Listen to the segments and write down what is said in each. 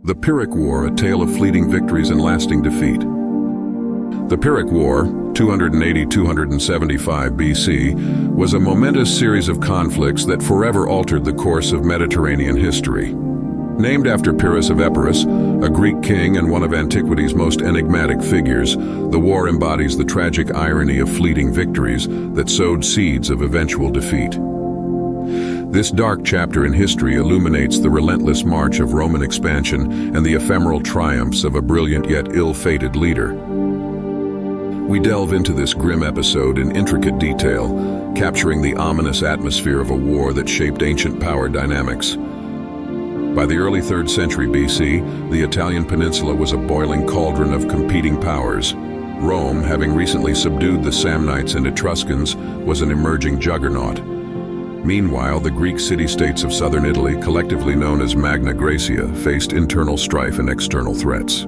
The Pyrrhic War, a tale of fleeting victories and lasting defeat. The Pyrrhic War, 280–275 BC, was a momentous series of conflicts that forever altered the course of Mediterranean history. Named after Pyrrhus of Epirus, a Greek king and one of antiquity's most enigmatic figures, the war embodies the tragic irony of fleeting victories that sowed seeds of eventual defeat. This dark chapter in history illuminates the relentless march of Roman expansion and the ephemeral triumphs of a brilliant yet ill-fated leader. We delve into this grim episode in intricate detail, capturing the ominous atmosphere of a war that shaped ancient power dynamics. By the early 3rd century BC, the Italian peninsula was a boiling cauldron of competing powers. Rome, having recently subdued the Samnites and Etruscans, was an emerging juggernaut. Meanwhile, the Greek city-states of southern Italy, collectively known as Magna Graecia, faced internal strife and external threats.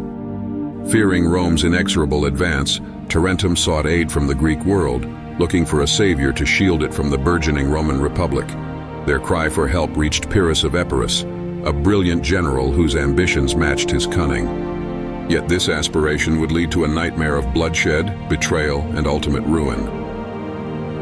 Fearing Rome's inexorable advance, Tarentum sought aid from the Greek world, looking for a savior to shield it from the burgeoning Roman Republic. Their cry for help reached Pyrrhus of Epirus, a brilliant general whose ambitions matched his cunning. Yet this aspiration would lead to a nightmare of bloodshed, betrayal, and ultimate ruin.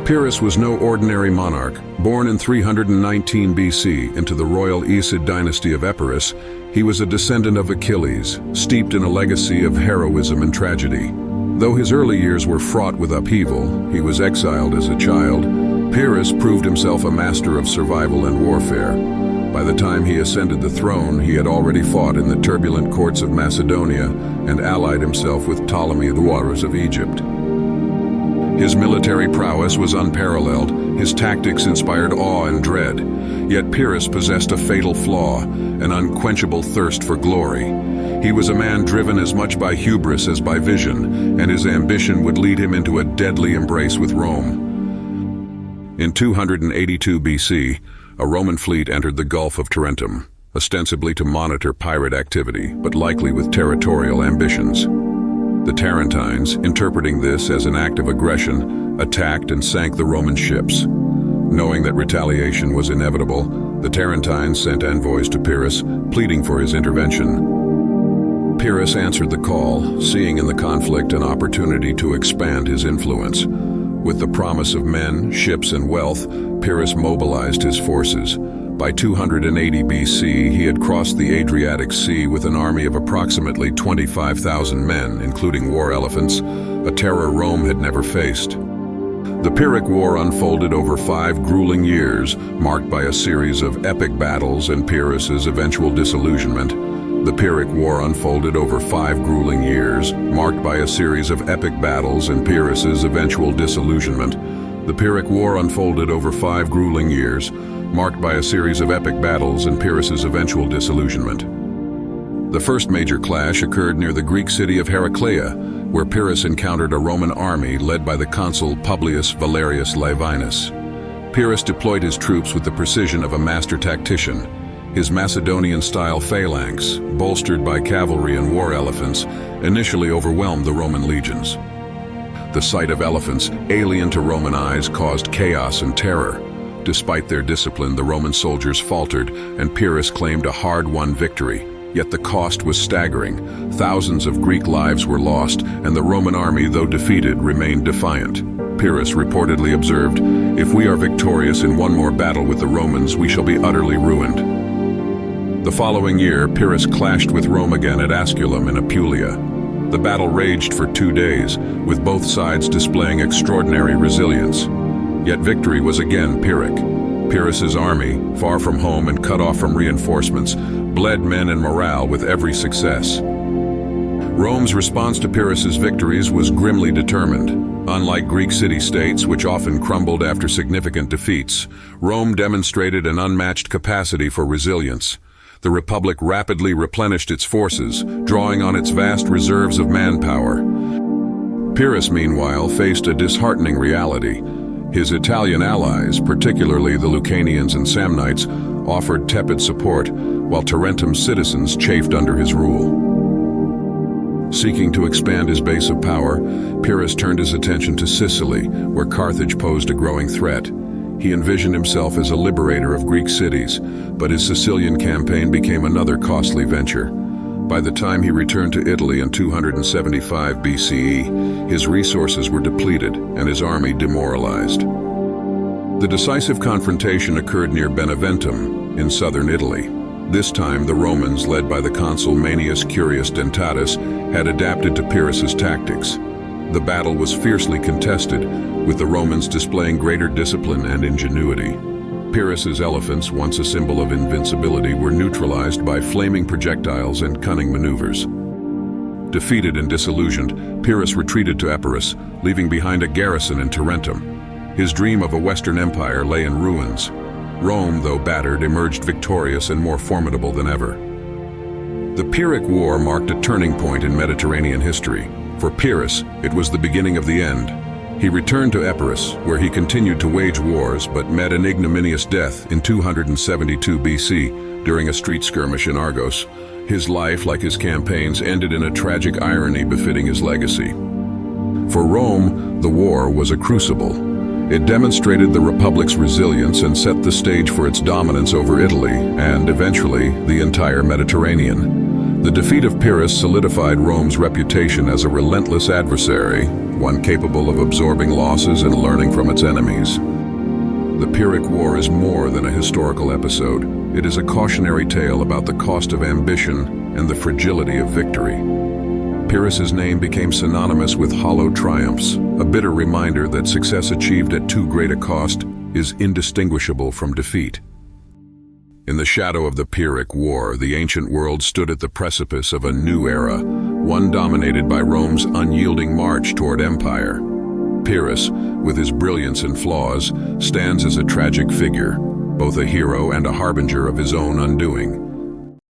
Pyrrhus was no ordinary monarch. Born in 319 BC into the royal Aeacid dynasty of Epirus, he was a descendant of Achilles, steeped in a legacy of heroism and tragedy. Though his early years were fraught with upheaval, he was exiled as a child. Pyrrhus proved himself a master of survival and warfare. By the time he ascended the throne, he had already fought in the turbulent courts of Macedonia and allied himself with Ptolemy the Warriors of Egypt. His military prowess was unparalleled, his tactics inspired awe and dread. Yet Pyrrhus possessed a fatal flaw, an unquenchable thirst for glory. He was a man driven as much by hubris as by vision, and his ambition would lead him into a deadly embrace with Rome. In 282 BC, a Roman fleet entered the Gulf of Tarentum, ostensibly to monitor pirate activity, but likely with territorial ambitions. The Tarentines, interpreting this as an act of aggression, attacked and sank the Roman ships. Knowing that retaliation was inevitable, the Tarentines sent envoys to Pyrrhus, pleading for his intervention. Pyrrhus answered the call, seeing in the conflict an opportunity to expand his influence. With the promise of men, ships, and wealth, Pyrrhus mobilized his forces. By 280 BC, he had crossed the Adriatic Sea with an army of approximately 25,000 men, including war elephants, a terror Rome had never faced. The Pyrrhic War unfolded over 5 grueling years, marked by a series of epic battles and Pyrrhus's eventual disillusionment. The Pyrrhic War unfolded over 5 grueling years, marked by a series of epic battles and Pyrrhus's eventual disillusionment. The Pyrrhic War unfolded over 5 grueling years, marked by a series of epic battles and Pyrrhus's eventual disillusionment. The first major clash occurred near the Greek city of Heraclea, where Pyrrhus encountered a Roman army led by the consul Publius Valerius Laevinus. Pyrrhus deployed his troops with the precision of a master tactician. His Macedonian-style phalanx, bolstered by cavalry and war elephants, initially overwhelmed the Roman legions. The sight of elephants, alien to Roman eyes, caused chaos and terror. Despite their discipline, the Roman soldiers faltered, and Pyrrhus claimed a hard-won victory. Yet the cost was staggering. Thousands of Greek lives were lost, and the Roman army, though defeated, remained defiant. Pyrrhus reportedly observed, "If we are victorious in one more battle with the Romans, we shall be utterly ruined." The following year, Pyrrhus clashed with Rome again at Asculum in Apulia. The battle raged for 2 days, with both sides displaying extraordinary resilience. Yet victory was again Pyrrhic. Pyrrhus's army, far from home and cut off from reinforcements, bled men and morale with every success. Rome's response to Pyrrhus's victories was grimly determined. Unlike Greek city-states, which often crumbled after significant defeats, Rome demonstrated an unmatched capacity for resilience. The Republic rapidly replenished its forces, drawing on its vast reserves of manpower. Pyrrhus, meanwhile, faced a disheartening reality. His Italian allies, particularly the Lucanians and Samnites, offered tepid support, while Tarentum's citizens chafed under his rule. Seeking to expand his base of power, Pyrrhus turned his attention to Sicily, where Carthage posed a growing threat. He envisioned himself as a liberator of Greek cities, but his Sicilian campaign became another costly venture. By the time he returned to Italy in 275 BCE, his resources were depleted and his army demoralized. The decisive confrontation occurred near Beneventum in southern Italy. This time, the Romans, led by the consul Manius Curius Dentatus, had adapted to Pyrrhus's tactics. The battle was fiercely contested, with the Romans displaying greater discipline and ingenuity. Pyrrhus's elephants, once a symbol of invincibility, were neutralized by flaming projectiles and cunning maneuvers. Defeated and disillusioned, Pyrrhus retreated to Epirus, leaving behind a garrison in Tarentum. His dream of a Western empire lay in ruins. Rome, though battered, emerged victorious and more formidable than ever. The Pyrrhic War marked a turning point in Mediterranean history. For Pyrrhus, it was the beginning of the end. He returned to Epirus, where he continued to wage wars but met an ignominious death in 272 BC during a street skirmish in Argos. His life, like his campaigns, ended in a tragic irony befitting his legacy. For Rome, the war was a crucible. It demonstrated the Republic's resilience and set the stage for its dominance over Italy and, eventually, the entire Mediterranean. The defeat of Pyrrhus solidified Rome's reputation as a relentless adversary, one capable of absorbing losses and learning from its enemies. The Pyrrhic War is more than a historical episode. It is a cautionary tale about the cost of ambition and the fragility of victory. Pyrrhus's name became synonymous with hollow triumphs, a bitter reminder that success achieved at too great a cost is indistinguishable from defeat. In the shadow of the Pyrrhic War, the ancient world stood at the precipice of a new era, one dominated by Rome's unyielding march toward empire. Pyrrhus, with his brilliance and flaws, stands as a tragic figure, both a hero and a harbinger of his own undoing.